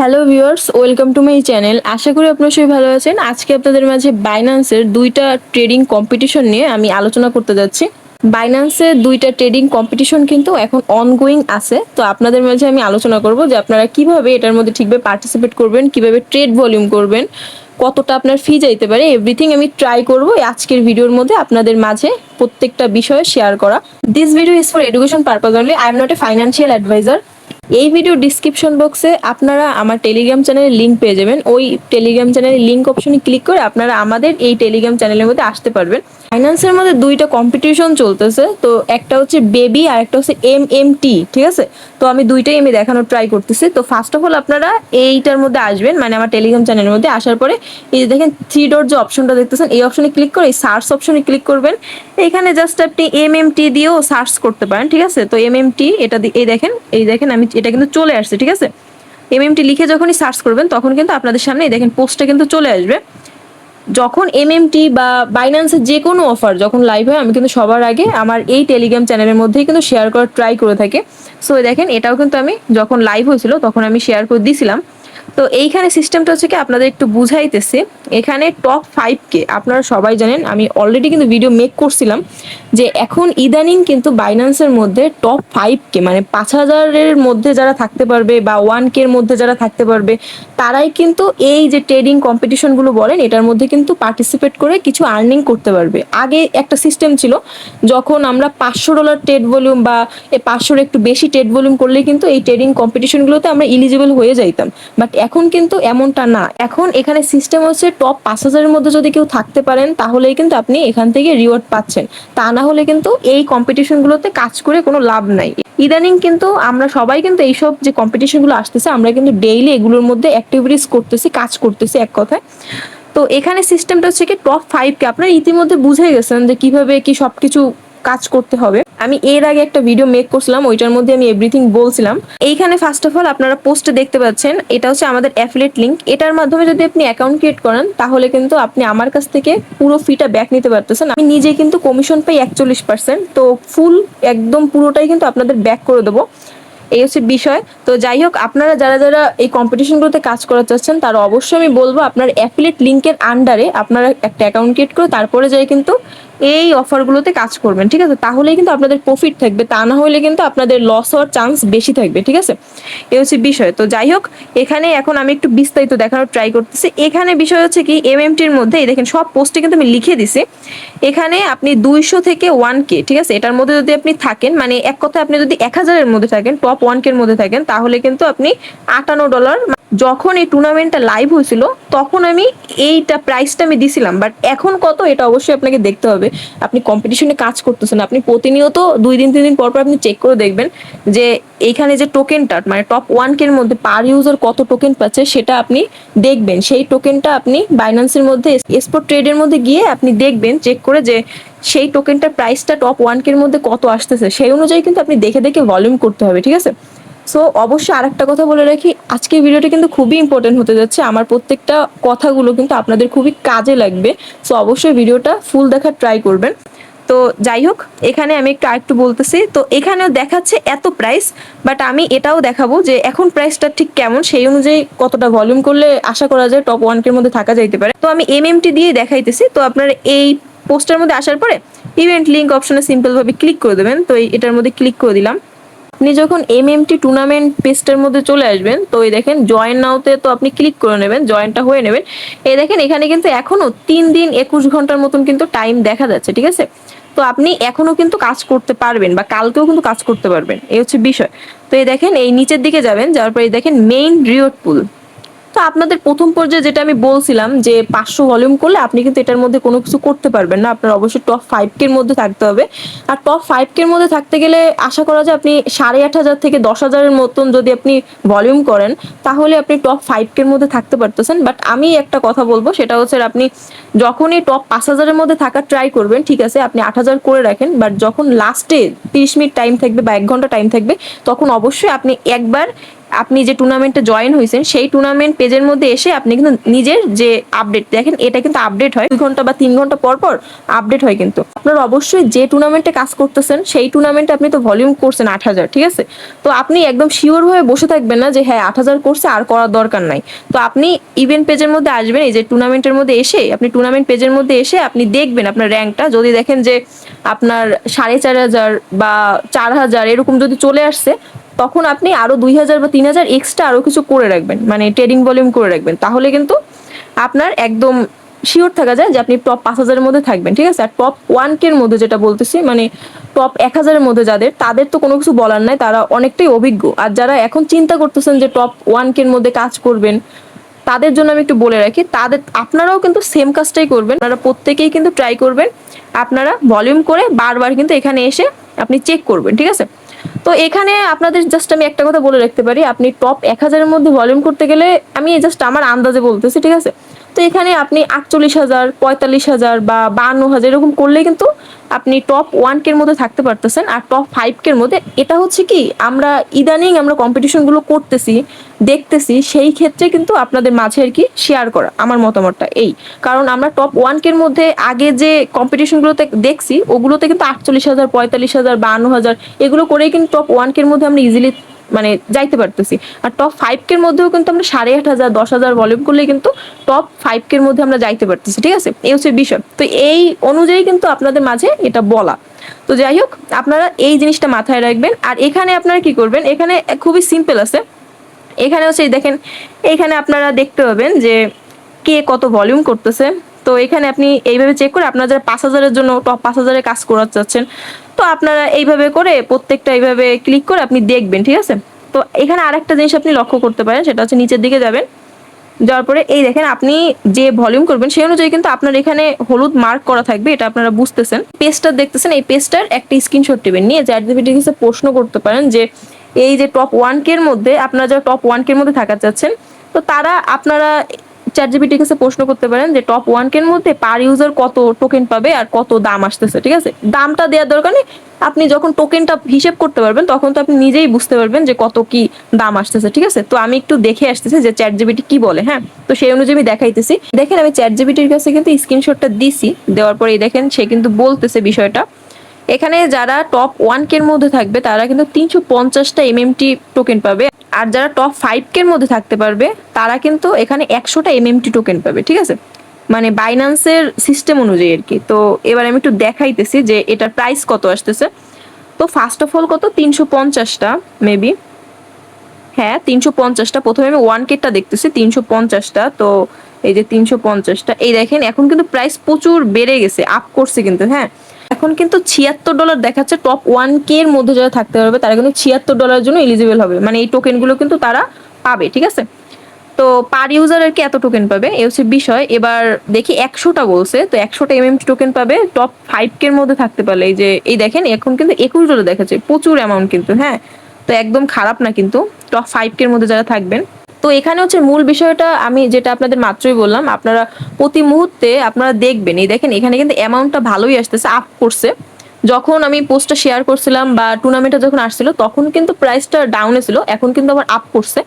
Hello viewers, welcome to my channel. আশা করি আপনারা সবাই ভালো আছেন। আজকে আপনাদের মাঝে বাইন্যান্সের দুইটা ট্রেডিং কম্পিটিশন নিয়ে আমি আলোচনা করতে যাচ্ছি। বাইন্যান্সের দুইটা ট্রেডিং কম্পিটিশন কিন্তু এখন অনগোয়িং আছে। তো আপনাদের মাঝে আমি আলোচনা করব যে আপনারা কিভাবে এটার মধ্যে ঠিকভাবে পার্টিসিপেট করবেন, কিভাবে ট্রেড ভলিউম করবেন, কতটা আপনার ফি যাইতে পারে, এভরিথিং আমি ট্রাই করব আজকের ভিডিওর মধ্যে আপনাদের মাঝে প্রত্যেকটা বিষয়ে শেয়ার করা। This video is for education purpose only. I am not a financial advisor. এই ভিডিও ডিসক্রিপশন বক্সে আপনারা আমার টেলিগ্রাম চ্যানেলের লিঙ্ক পেয়ে যাবেন। ওই টেলিগ্রাম চ্যানেলের লিঙ্ক অপশনে ক্লিক করে আপনারা আমাদের এই টেলিগ্রাম চ্যানেলের মধ্যে আসতে পারবেন। ফাইন্যান্সের মধ্যে দুইটা কম্পিটিশন চলতেছে, তো একটা হচ্ছে বেবি আর একটা হচ্ছে MMT, ঠিক আছে? তো আমি দুইটাই দেখানোর ট্রাই করতেছি। তো ফার্স্ট অফ অল আপনারা এইটার মধ্যে আসবেন, মানে আমার টেলিগ্রাম চ্যানেলের মধ্যে আসার পরে এই যে দেখেন থ্রি ডট যে অপশনটা দেখতেছেন, এই অপশনে ক্লিক করে এই সার্চ অপশনে ক্লিক করবেন। এখানে জাস্ট আপনি MMT দিয়েও সার্চ করতে পারেন, ঠিক আছে? তো MMT এটা এই দেখেন আমি এটা কিন্তু চলে আসছে, ঠিক আছে? MMT লিখে যখনই সার্চ করবেন তখন কিন্তু আপনাদের সামনে এই দেখেন পোস্টটা কিন্তু চলে আসবে। যখন MMT বা বাইন্যান্সের যে কোনো অফার যখন লাইভ হয় আমি কিন্তু সবার আগে আমার এই টেলিগ্রাম চ্যানেলের মধ্যেই কিন্তু শেয়ার করার ট্রাই করে থাকি। সো দেখেন এটাও কিন্তু আমি যখন লাইভ হয়েছিল তখন আমি শেয়ার করে দিয়েছিলাম। তো এইখানে সিস্টেমটা হচ্ছে কি আপনাদের একটু বুঝাইতেছি। এখানে টপ 5K আপনারা সবাই জানেন, আমি অলরেডি কিন্তু ভিডিও মেক করছিলাম যে এখন ইদানিং কিন্তু বাইন্যান্সের মধ্যে টপ 5K মানে 5,000-এর মধ্যে যারা থাকতে পারবে বা 1K-এর মধ্যে যারা থাকতে পারবে তারাই কিন্তু এই যে ট্রেডিং কম্পিটিশনগুলো বলেন এটার মধ্যে কিন্তু পার্টিসিপেট করে কিছু আর্নিং করতে পারবে। আগে একটা সিস্টেম ছিল, যখন আমরা $500 ট্রেড ভলিউম বা 500-এর একটু বেশি ট্রেড ভলিউম করলে কিন্তু এই ট্রেডিং কম্পিটিশনগুলোতে আমরা এলিজিবল হয়ে যাইতাম। বাট এখন কিন্তু এমনটা না। এখন এখানে সিস্টেম হচ্ছে টপ 5,000-এর মধ্যে যদি কেউ থাকতে পারেন তাহলেই কিন্তু আপনি এখান থেকে রিওয়ার্ড পাচ্ছেন। তা না হলে কিন্তু এই কম্পিটিশনগুলোতে কাজ করে কোনো লাভ নাই। ইদানিং কিন্তু আমরা সবাই কিন্তু এইসব যে কম্পিটিশনগুলো আসতেছে আমরা কিন্তু ডেইলি এগুলোর মধ্যে অ্যাক্টিভিটিস করতেছি, কাজ করতেছি এক কথায়। তো এখানে সিস্টেমটা হচ্ছে কি টপ 5K আপনারা ইতিমধ্যে বুঝে গেছেন যে কিভাবে কি সবকিছু কাজ করতে হবে। আমি এর আগে একটা ভিডিও মেক করছিলাম, ওইটার মধ্যে আমি এভরিথিং বলছিলাম। এইখানে ফার্স্ট অফ অল আপনারা পোস্টে দেখতে পাচ্ছেন এটা হচ্ছে আমাদের অ্যাফিলিয়েট লিংক। এটার মাধ্যমে যদি আপনি অ্যাকাউন্ট ক্রিয়েট করেন তাহলে কিন্তু আপনি আমার কাছ থেকে পুরো ফিটা ব্যাক নিতে পারতেছেন। আমি নিজে কিন্তু কমিশন পাই 41%, তো ফুল একদম পুরোটাই কিন্তু আপনাদের ব্যাক করে দেবো। এই হচ্ছে বিষয়। তো যাই হোক, আপনারা যারা যারা এই কম্পিটিশনগুলোতে কাজ করা চাচ্ছেন তারা অবশ্যই আমি বলবো আপনার অ্যাফিলিয়েট লিঙ্কের আন্ডারে আপনারা একটা অ্যাকাউন্ট ক্রিয়েট করে তারপরে যাই কিন্তু এই অফারগুলোতে কাজ করবেন, ঠিক আছে? তাহলেই কিন্তু আপনাদের প্রফিট থাকবে, তা না হলে কিন্তু আপনাদের লস হওয়ার চান্স বেশি থাকবে, ঠিক আছে? এই হচ্ছে বিষয়। তো যাই হোক, এখানে এখন আমি একটু বিস্তারিত দেখানোর ট্রাই করতেছি। এখানে বিষয় হচ্ছে কি MMT-র মধ্যে এই দেখেন সব পোস্টে কিন্তু আমি লিখে দিছি। এখানে আপনি 200 থেকে 1K, ঠিক আছে, এটার মধ্যে যদি আপনি থাকেন, মানে এক কথায় আপনি যদি 1,000-এর মধ্যে থাকেন, টপ 1K-এর মধ্যে থাকেন, তাহলে কিন্তু আপনি $58, যখন এই টুর্নামেন্টটা লাইভ হয়েছিল তখন আমি এইটা প্রাইসটা আমি দিছিলাম। বাট এখন কত এটা অবশ্যই আপনাকে দেখতে হবে। আপনি কম্পিটিশনে কাজ করতেছেন, আপনি প্রতিনিয়ত 2 দিন 3 দিন পর পর আপনি চেক করে দেখবেন যে এইখানে যে টোকেনটা মানে টপ 1K-এর মধ্যে পার ইউজার কত টোকেন পাচ্ছে সেটা আপনি দেখবেন। সেই টোকেনটা আপনি বাইন্যান্সের মধ্যে স্পট ট্রেডের মধ্যে গিয়ে আপনি দেখবেন চেক করে যে সেই টোকেনটার প্রাইসটা টপ 1K-এর মধ্যে কত আসতেছে, সেই অনুযায়ী কিন্তু আপনি দেখে দেখে ভলিউম করতে হবে, ঠিক আছে? সো অবশ্যই আরেকটা কথা বলে রাখি, আজকের ভিডিওটা কিন্তু খুবই ইম্পর্টেন্ট হতে যাচ্ছে। আমার প্রত্যেকটা কথাগুলো কিন্তু আপনাদের খুবই কাজে লাগবে। সো অবশ্যই ভিডিওটা ফুল দেখার ট্রাই করবেন। তো যাই হোক, এখানে আমি আরেকটু বলতেছি। তো এখানেও দেখাচ্ছে এত প্রাইস, বাট আমি এটাও দেখাবো যে এখন প্রাইসটা ঠিক কেমন, সেই অনুযায়ী কতটা ভলিউম করলে আশা করা যায় টপ 1K-এর মধ্যে থাকা যাইতে পারে। তো আমি MMT দিয়ে দেখাইতেছি। তো আপনারা এই পোস্টের মধ্যে আসার পরে ইভেন্ট লিঙ্ক অপশনে সিম্পলভাবে ক্লিক করে দেবেন। তো এটার মধ্যে ক্লিক করে দিলাম। আপনি যখন MMT টুর্নামেন্ট পেজটার মধ্যে চলে আসবেন তো এই দেখেন জয়েন নাওতে তো আপনি ক্লিক করে নেবেন, জয়েনটা হয়ে নেবেন। এই দেখেন এখানে কিন্তু এখনো 3 দিন 21 ঘন্টার মতন কিন্তু টাইম দেখা যাচ্ছে, ঠিক আছে? তো আপনি এখনো কিন্তু কাজ করতে পারবেন বা কালকেও কিন্তু কাজ করতে পারবেন, এই হচ্ছে বিষয়। তো এই দেখেন এই নিচের দিকে যাবেন, যাওয়ার পরে দেখেন মেইন রিওয়ার্ড পুল। তো আপনাদের প্রথম পর্যায়ে যেটা আমি বলছিলাম যে 500 ভলিউম করলে আপনি কিন্তু এটার মধ্যে কোনো কিছু করতে পারবেন না, আপনার অবশ্যই টপ 5K-এর মধ্যে থাকতে হবে। আর টপ 5K-এর মধ্যে থাকতে গেলে আশা করা যায় আপনি 8,500 থেকে 10,000-এর মতন যদি আপনি ভলিউম করেন তাহলে আপনি টপ 5K-এর মধ্যে থাকতে পারতেছেন। বাট আমি একটা কথা বলবো, সেটা হচ্ছে আপনি যখনই টপ 5,000-এর মধ্যে থাকার ট্রাই করবেন, ঠিক আছে, আপনি 8,000 করে রাখেন, বাট যখন লাস্টে 30 মিনিট টাইম থাকবে বা 1 ঘন্টা টাইম থাকবে তখন অবশ্যই আপনি একবার আপনি যে টুর্নামেন্টে জয়েন হয়েছেন সেই টুর্নামেন্ট পেজের মধ্যে এসে আপনি কিন্তু নিজের যে আপডেট দেখেন, এটা কিন্তু আপডেট হয় 2 ঘন্টা বা 3 ঘন্টা পর পর আপডেট হয়। কিন্তু আপনার অবশ্যই যে টুর্নামেন্টে কাজ করতেছেন সেই টুর্নামেন্টে আপনি তো ভলিউম করছেন 8,000, ঠিক আছে? তো আপনি একদম শিওর হয়ে বসে থাকবেন না যে হ্যাঁ 8,000 করছে আর করার দরকার নাই। তো আপনি ইভেন্ট পেজের মধ্যে আসবেন, এই যে টুর্নামেন্টের মধ্যে এসে আপনি টুর্নামেন্ট পেজের মধ্যে এসে আপনি দেখবেন আপনার র্যাঙ্কটা। যদি দেখেন যে আপনার 4,500 বা 4,000 এরকম যদি চলে আসছে, তখন আপনি আরো 2,000 বা 3,000 এক্সট্রা আরো কিছু করে রাখবেন, মানে ট্রেডিং ভলিউম করে রাখবেন। তাহলে কিন্তু আপনার একদম শিওর থাকা যায় যে আপনি টপ 5,000-এর মধ্যে থাকবেন, ঠিক আছে? আর টপ 1K-র মধ্যে যেটা বলতেছি, মানে টপ 1,000-এর মধ্যে তাদের তো কোনো কিছু বলার নাই, তারা অনেকটাই অভিজ্ঞ। আর যারা এখন চিন্তা করতেছেন যে টপ 1K-র মধ্যে কাজ করবেন, তাদের জন্য আমি একটু বলে রাখি, আপনারাও কিন্তু সেম কাজটাই করবেন। আপনারা প্রত্যেকেই কিন্তু ট্রাই করবেন, আপনারা ভলিউম করে বারবার কিন্তু এখানে এসে আপনি চেক করবেন, ঠিক আছে? তো এখানে আপনাদের জাস্ট আমি একটা কথা বলে রাখতে পারি, আপনি টপ 1,000-এর মধ্যে ভলিউম করতে গেলে, আমি জাস্ট আমার আন্দাজে বলতেছি, ঠিক আছে? তো এখানে আপনি 48,000, 45,000 বা 52,000 এরকম করলে কিন্তু আপনি টপ 1K-র মধ্যে থাকতে পারতেছেন। আর টপ 5K-র মধ্যে এটা হচ্ছে কি, আমরা ইদানিং আমরা কম্পিটিশনগুলো করতেছি, দেখতেছি, সেই ক্ষেত্রে কিন্তু আপনাদের মাঝে আর কি শেয়ার করা আমার মতামতটা এই। কারণ আমরা টপ 1K-র মধ্যে আগে যে কম্পিটিশনগুলোতে দেখছি, ওগুলোতে কিন্তু 48,000, 45,000, 52,000 এগুলো করেই কিন্তু টপ 1K-র মধ্যে আমরা ইজিলি মানে যাইতে পারতেছি। আর টপ 5K-র মধ্যেও কিন্তু আমরা 8,500, 10,000 ভলিউম করলেই কিন্তু টপ 5K-র মধ্যে আমরা যাইতে পারতেছি, ঠিক আছে? এই হচ্ছে বিষয়। তো এই অনুযায়ী কিন্তু আপনাদের মাঝে এটা বলা। তো যাই হোক, আপনারা এই জিনিসটা মাথায় রাখবেন। আর এখানে আপনারা কি করবেন, এখানে খুবই সিম্পল আছে। এখানে হচ্ছে দেখেন, এখানে আপনারা দেখতে পাবেন যে কে কত ভলিউম করতেছে। তো এখানে আপনি এইভাবে চেক করে, আপনারা যারা 5,000-এর জন্য টপ 5,000-এ কাজ করাতে চাচ্ছেন, তো আপনারা এইভাবে করে প্রত্যেকটা এইভাবে ক্লিক করে আপনি দেখবেন, ঠিক আছে? তো এখানে আরেকটা জিনিস আপনি লক্ষ্য করতে পারেন, সেটা হচ্ছে নিচের দিকে যাবেন, যাওয়ার পরে এই দেখেন আপনি যে ভলিউম করবেন সেই অনুযায়ী কিন্তু আপনার এখানে হলুদ মার্ক করা থাকবে, এটা আপনারা বুঝতেছেন। পেজটা দেখতেছেন, এই পেজটার একটা স্ক্রিনশট নেবেন, নিয়ে চ্যাটজিপিটির কাছে প্রশ্ন করতে পারেন যে এই যে টপ 1K-র মধ্যে, আপনারা যারা টপ 1K-র মধ্যে থাকা চাচ্ছেন, তো তারা আপনারা চ্যাটজিপিটির কাছে প্রশ্ন করতে পারেন যে টপ 1K-র মধ্যে পার ইউজার কত টোকেন পাবে আর কত দাম আসতেছে, ঠিক আছে? দামটা দেওয়ার দরকার নেই, আপনি যখন টোকেনটা হিসেব করতে পারবেন তখন তো আপনি নিজেই বুঝতে পারবেন যে কত কি দাম আসতেছে, ঠিক আছে? তো আমি একটু দেখে আসতেছি যে চ্যাটজিপিটি কি বলে, হ্যাঁ? তো সেই অনুযায়ী আমি দেখাইতেছি। দেখেন আমি চ্যাটজিপিটির কাছে কিন্তু স্ক্রিনশটটা দিছি, দেওয়ার পরে দেখেন সে কিন্তু বলতেছে বিষয়টা। এখানে যারা টপ 1K-র মধ্যে থাকবে তারা কিন্তু 350টা এমএমটি টোকেন পাবে। আর যারা টপ 5K-র মধ্যে থাকতে পারবে তারা কিন্তু এখানে 100টা এমএমটি টোকেন পাবে, ঠিক আছে? মানে বাইন্যান্সের সিস্টেম অনুযায়ী আর কি। তো এবার আমি একটু দেখাইতেছি যে এটার প্রাইস কত আসতেছে। তো ফার্স্ট অফ অল কত, 350টা মেবি, হ্যাঁ 350টা। প্রথমে আমি 1K-টা দেখতেছি, 350টা। তো এই যে 350টা, এই দেখেন এখন কিন্তু প্রাইস প্রচুর বেড়ে গেছে, আপ করছে কিন্তু, হ্যাঁ। এখন কিন্তু $76 দেখাচ্ছে। টপ 1K-র মধ্যে যারা থাকতে পারবে তারা কিন্তু $76 জন্য এলিজিবল হবে, মানে এই টোকেনগুলো কিন্তু তারা পাবে, ঠিক আছে? তো পার ইউজার আর কি এত টোকেন পাবে, এই হচ্ছে বিষয়। এবার দেখি 100টা বলছে, তো 100টা এমএমটি টোকেন পাবে টপ 5K-র মধ্যে থাকতে পারলে। এই যে এই দেখেন এখন কিন্তু $21 দেখাচ্ছে, প্রচুর অ্যামাউন্ট কিন্তু, হ্যাঁ। তো একদম খারাপ না কিন্তু টপ 5K-র মধ্যে যারা থাকবেন। তো এখানে হচ্ছে মূল বিষয়টা আমি যেটা আপনাদের মাত্রই বললাম, আপনারা প্রতি মুহূর্তে আপনারা দেখবেন, এই দেখেন এখানে কিন্তু অ্যামাউন্টটা ভালোই আসতেছে, আপ করছে। যখন আমি পোস্টটা শেয়ার করছিলাম বা টুর্নামেন্টটা যখন আসছিল তখন কিন্তু প্রাইসটা ডাউনে ছিল, এখন কিন্তু আবার আপ করছে।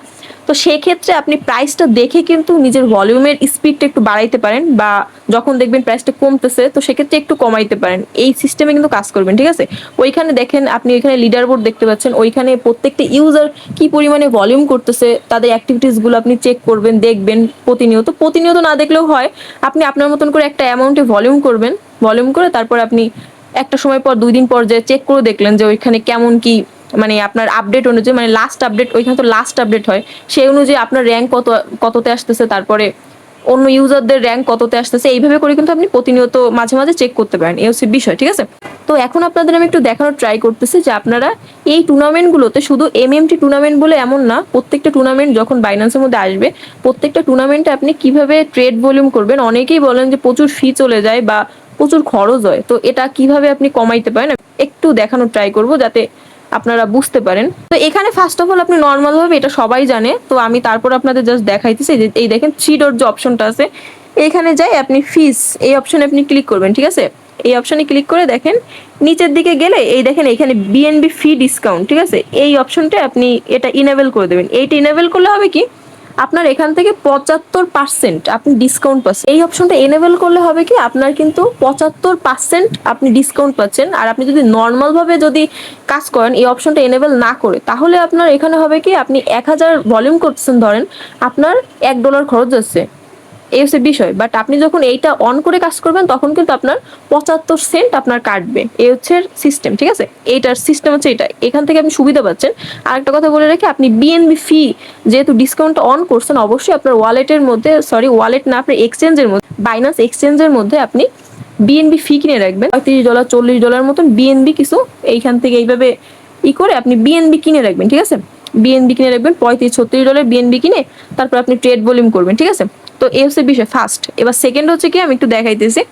তো সেক্ষেত্রে আপনি প্রাইসটা দেখে কিন্তু নিজের ভলিউমের স্পিডটা একটু বাড়াইতে পারেন, বা যখন দেখবেন প্রাইসটা কমতেছে তো সেক্ষেত্রে একটু কমাইতে পারেন। এই সিস্টেমে কিন্তু কাজ করবেন, ঠিক আছে? ওইখানে দেখেন আপনি ওইখানে লিডার বোর্ড দেখতে পাচ্ছেন, ওইখানে প্রত্যেকটা ইউজার কি পরিমাণে ভলিউম করতেছে তাদের অ্যাক্টিভিটিসগুলো আপনি চেক করবেন, দেখবেন প্রতিনিয়ত। প্রতিনিয়ত না দেখলেও হয়, আপনি আপনার মতন করে একটা অ্যামাউন্টে ভলিউম করবেন, ভলিউম করে তারপর আপনি একটা সময় পর 2 দিন পর যে চেক করে দেখলেন যে ওইখানে কেমন কি, মানে আপনার আপডেট অনুযায়ী, মানে লাস্ট আপডেট, ওইখানে তো লাস্ট আপডেট হয়, সেই অনুযায়ী আপনার র্যাঙ্ক কততে আসতেছে, তারপরে অন্য ইউজারদের র্যাঙ্ক কততে আসতেছে, এইভাবে করে কিন্তু আপনি প্রতিনিয়ত মাঝে মাঝে চেক করতে পারেন। এই হচ্ছে বিষয়, ঠিক আছে? তো এখন আপনাদের আমি একটু দেখানোর ট্রাই করতেছি যে আপনারা এই টুর্নামেন্টগুলোতে, শুধু এমএমটি টুর্নামেন্ট বলে এমন না, প্রত্যেকটা টুর্নামেন্ট যখন বাইন্যান্সের মধ্যে আসবে প্রত্যেকটা টুর্নামেন্টে আপনি কিভাবে ট্রেড ভলিউম করবেন। অনেকেই বলেন যে প্রচুর ফি চলে যায় বা প্রচুর খরচ হয়, তো এটা কিভাবে আপনি কমাইতে পারেন একটু দেখানোর ট্রাই করব যাতে আপনারা বুঝতে পারেন। তো এখানে ফার্স্ট অফ অল আপনি নর্মাল ভাবে, এটা সবাই জানে, তো আমি তারপর আপনাদের জাস্ট দেখাইতেছি যে এই দেখেন 3 ডট যে অপশনটা আছে, এখানে যাই আপনি ফিস এই অপশনে আপনি ক্লিক করবেন, ঠিক আছে? এই অপশনে ক্লিক করে দেখেন নিচের দিকে গেলে এই দেখেন এখানে বিএনবি ফি ডিসকাউন্ট, ঠিক আছে, এই অপশনটা আপনি এটা ইনেবল করে দেবেন। এইটা ইনেবল করলে হবে কি আপনার এখান থেকে 75% আপনি ডিসকাউন্ট পাচ্ছেন। এই অপশনটা এনেবল করলে হবে কি আপনার কিন্তু 75% আপনি ডিসকাউন্ট পাচ্ছেন। আর আপনি যদি নর্মালভাবে যদি কাজ করেন এই অপশনটা এনেবল না করে, তাহলে আপনার এখানে হবে কি আপনি 1000 ভলিউম করতেছেন ধরেন, আপনার $1 খরচ যাচ্ছে, এই হচ্ছে বিষয়। বাট আপনি যখন এইটা অন করে কাজ করবেন তখন কিন্তু আপনার 75 সেন্ট আপনার কাটবে, এই হচ্ছে সিস্টেম, ঠিক আছে। এইটার সিস্টেম হচ্ছে এটা, এখান থেকে আপনি সুবিধা পাচ্ছেন। আর একটা কথা বলে রাখি, আপনি বিএনবি ফি যেহেতু ডিসকাউন্ট অন করছেন, অবশ্যই আপনার ওয়ালেটের মধ্যে, সরি ওয়ালেট না, আপনার এক্সচেঞ্জের মধ্যে, বাইনান্স এক্সচেঞ্জের মধ্যে আপনি বিএনবি ফি কিনে রাখবেন। $35 $40 মতন বিএনবি কিছু এইখান থেকে এইভাবে করে আপনি বিএনবি কিনে রাখবেন, ঠিক আছে। বিএনবি কিনে রাখবেন $35-36 বিএনবি কিনে, তারপর আপনি ট্রেড ভলিউম করবেন, ঠিক আছে। তো এই হচ্ছে বিষয় ফার্স্ট। এবার সেকেন্ড হচ্ছে কি আমি একটু দেখাইতেছি।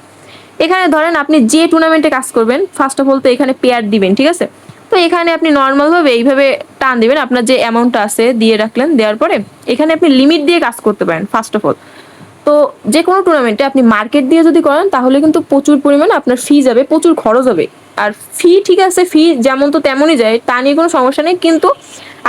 এখানে ধরেন আপনি যে টুর্নামেন্টে কাজ করবেন, ফার্স্ট অফ অল তো এখানে পেয়ার দিবেন, ঠিক আছে। তো এখানে আপনি নর্মালভাবে এইভাবে টান দিবেন, আপনার যে অ্যামাউন্টটা আছে দিয়ে রাখলেন, দেওয়ার পরে এখানে আপনি লিমিট দিয়ে কাজ করতে পারেন ফার্স্ট অফ অল। তো যে কোনো টুর্নামেন্টে আপনি মার্কেট দিয়ে যদি করেন তাহলে কিন্তু প্রচুর পরিমাণে আপনার ফি যাবে, প্রচুর খরচ হবে। আর ফি ঠিক আছে, ফি যেমন তো তেমনই যায়, তা নিয়ে কোনো সমস্যা নেই, কিন্তু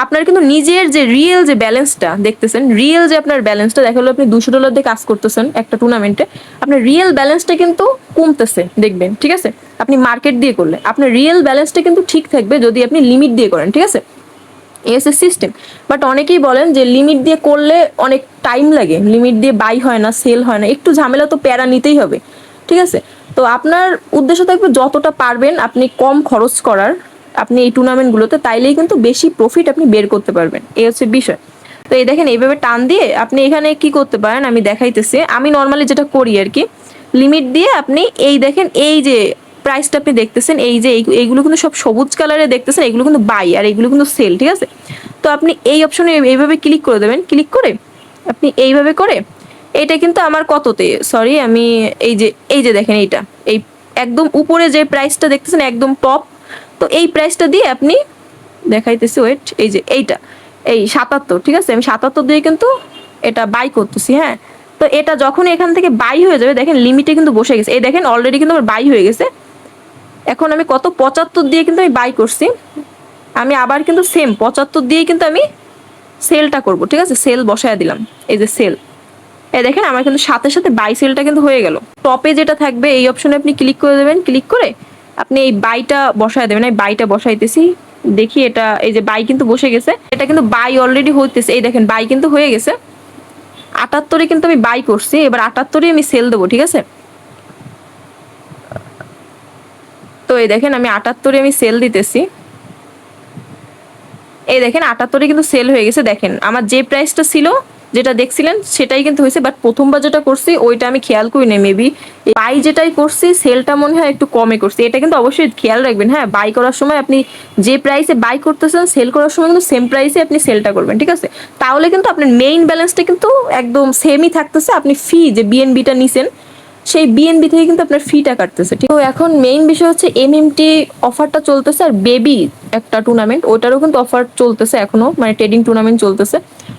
আপনার কিন্তু নিজের যে রিয়েল যে ব্যালেন্সটা দেখতেছেন, রিয়েল যে আপনার ব্যালেন্সটা দেখা হলো আপনি $200 দিয়ে কাজ করতেছেন একটা টুর্নামেন্টে, আপনার রিয়েল ব্যালেন্সটা কিন্তু কমতেছে দেখবেন, ঠিক আছে। আপনি মার্কেট দিয়ে করলে আপনার রিয়েল ব্যালেন্সটা কিন্তু ঠিক থাকবে যদি আপনি লিমিট দিয়ে করেন, ঠিক আছে। S a system. বাট অনেকেই বলেন যে লিমিট দিয়ে করলে অনেক টাইম লাগে, লিমিট দিয়ে বাই হয় না, সেল হয় না, একটু ঝামেলা তো প্যারা নিতেই হবে, ঠিক আছে। তো আপনার উদ্দেশ্য থাকবে যতটা পারবেন আপনি কম খরচ করার আপনি এই টুর্নামেন্টগুলোতে, তাইলেই কিন্তু বেশি প্রফিট আপনি বের করতে পারবেন, এই হচ্ছে বিষয়। তো এই দেখেন এইভাবে টান দিয়ে আপনি এখানে কি করতে পারেন আমি দেখাইতেছি। আমি নর্মালি যেটা করি আর কি, লিমিট দিয়ে আপনি এই দেখেন এই যে প্রাইসটা আপনি দেখতেছেন, এই যে এইগুলো কিন্তু সব সবুজ কালারে দেখতেছেন, এগুলো কিন্তু বাই আর এইগুলো কিন্তু সেল, ঠিক আছে। তো আপনি এই অপশনে এইভাবে ক্লিক করে দেবেন, ক্লিক করে আপনি এইভাবে করে এইটা কিন্তু আমার কততে, সরি আমি এই যে দেখেন এইটা এই একদম উপরে যে প্রাইসটা দেখতেছেন একদম টপ, তো এই প্রাইসটা দিয়ে আপনি দেখাইতেছি, ওয়েট, এই যে এইটা এই 77, ঠিক আছে, আমি 77 দিয়ে কিন্তু এটা বাই করতেছি, হ্যাঁ। তো এটা যখন এখান থেকে বাই হয়ে যাবে দেখেন লিমিটে কিন্তু বসে গেছে, এই দেখেন অলরেডি কিন্তু আমার বাই হয়ে গেছে। এখন আমি কত 75 দিয়ে কিন্তু আমি বাই করছি, আমি আবার কিন্তু সেম 75 দিয়ে কিন্তু আমি সেলটা করব, ঠিক আছে, সেল বসায় দিলাম, এই যে সেল, এই দেখেন আমার কিন্তু সাথে সাথে বাই সেলটা কিন্তু হয়ে গেল। টপে যেটা থাকবে এই অপশনে আপনি ক্লিক করে দেবেন, ক্লিক করে আপনি এই বাইটা বসায় দেবেন। এই বাইটা বসাইতেছি, দেখি এটা এই যে বাই কিন্তু বসে গেছে, এটা কিন্তু বাই অলরেডি হইতেছে, এই দেখেন বাই কিন্তু হয়ে গেছে। 78 কিন্তু আমি বাই করছি, এবার 78 আমি সেল দেবো, ঠিক আছে। তো এই দেখেন আমি 78 আমি সেল দিতেছি, এই দেখেন 78 কিন্তু সেল হয়ে গেছে। দেখেন আমার যে প্রাইসটা ছিল যেটা দেখছিলেন সেটাই কিন্তু হয়েছে, বাট প্রথমবার যেটা করছি ওইটা আমি খেয়াল করি না, মেবি বাই যেটাই করছি সেলটা মনে হয় একটু কমে করছি। এটা কিন্তু অবশ্যই খেয়াল রাখবেন, হ্যাঁ, বাই করার সময় আপনি যে প্রাইসে বাই করতেছেন সেল করার সময় কিন্তু সেম প্রাইসে আপনি সেলটা করবেন, ঠিক আছে। তাহলে কিন্তু আপনার মেইন ব্যালেন্সটা কিন্তু একদম সেমই থাকতেছে, আপনি ফি যে বিএনবিটা নিছেন সেই বিএনবি থেকে কিন্তু আপনার ফিটা কাটতেছে, ঠিক। তো এখন মেইন বিষয় হচ্ছে এমএমটি অফারটা চলতেছে, আর বেবি একটা টুর্নামেন্ট ওটারও কিন্তু অফার চলতেছে এখনো, মানে ট্রেডিং টুর্নামেন্ট চলতেছে।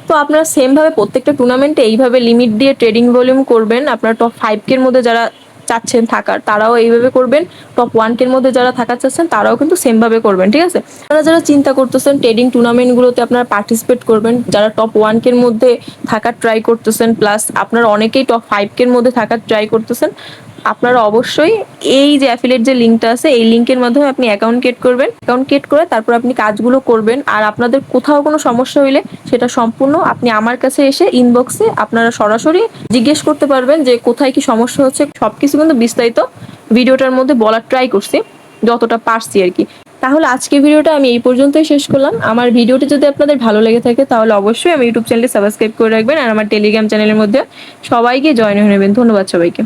তো আপনারা সেম ভাবে প্রত্যেকটা টুর্নামেন্টে এইভাবে লিমিট দিয়ে ট্রেডিং ভলিউম করবেন। আপনার টপ 5K এর মধ্যে যারা চাচ্ছেন থাকার তারাও এইভাবে করবেন, টপ 1K এর মধ্যে যারা থাকার চাচ্ছেন তারাও কিন্তু সেম ভাবে করবেন, ঠিক আছে। আপনারা যারা চিন্তা করতেছেন ট্রেডিং টুর্নামেন্টগুলোতে আপনারা পার্টিসিপেট করবেন, যারা টপ 1K এর মধ্যে থাকার ট্রাই করতেছেন, প্লাস আপনারা অনেকেই টপ 5K এর মধ্যে থাকার ট্রাই করতেছেন, আপনারা অবশ্যই এই যে অ্যাফিলিয়েট যে লিঙ্কটা আছে এই লিঙ্কের মাধ্যমে আপনি অ্যাকাউন্ট ক্রিয়েট করবেন, অ্যাকাউন্ট ক্রিয়েট করে তারপর আপনি কাজগুলো করবেন। আর আপনাদের কোথাও কোনো সমস্যা হইলে সেটা সম্পূর্ণ আপনি আমার কাছে এসে ইনবক্সে আপনারা সরাসরি জিজ্ঞেস করতে পারবেন যে কোথায় কি সমস্যা হচ্ছে, সবকিছু কিন্তু বিস্তারিত ভিডিওটার মধ্যে বলার ট্রাই করছি যতটা পারছি আর কি। তাহলে আজকে ভিডিওটা আমি এই পর্যন্তই শেষ করলাম। আমার ভিডিওটি যদি আপনাদের ভালো লেগে থাকে তাহলে অবশ্যই আমার ইউটিউব চ্যানেলটি সাবস্ক্রাইব করে রাখবেন, আর আমার টেলিগ্রাম চ্যানেলের মধ্যে সবাইকে জয়েন হয়ে নেবেন। ধন্যবাদ সবাইকে।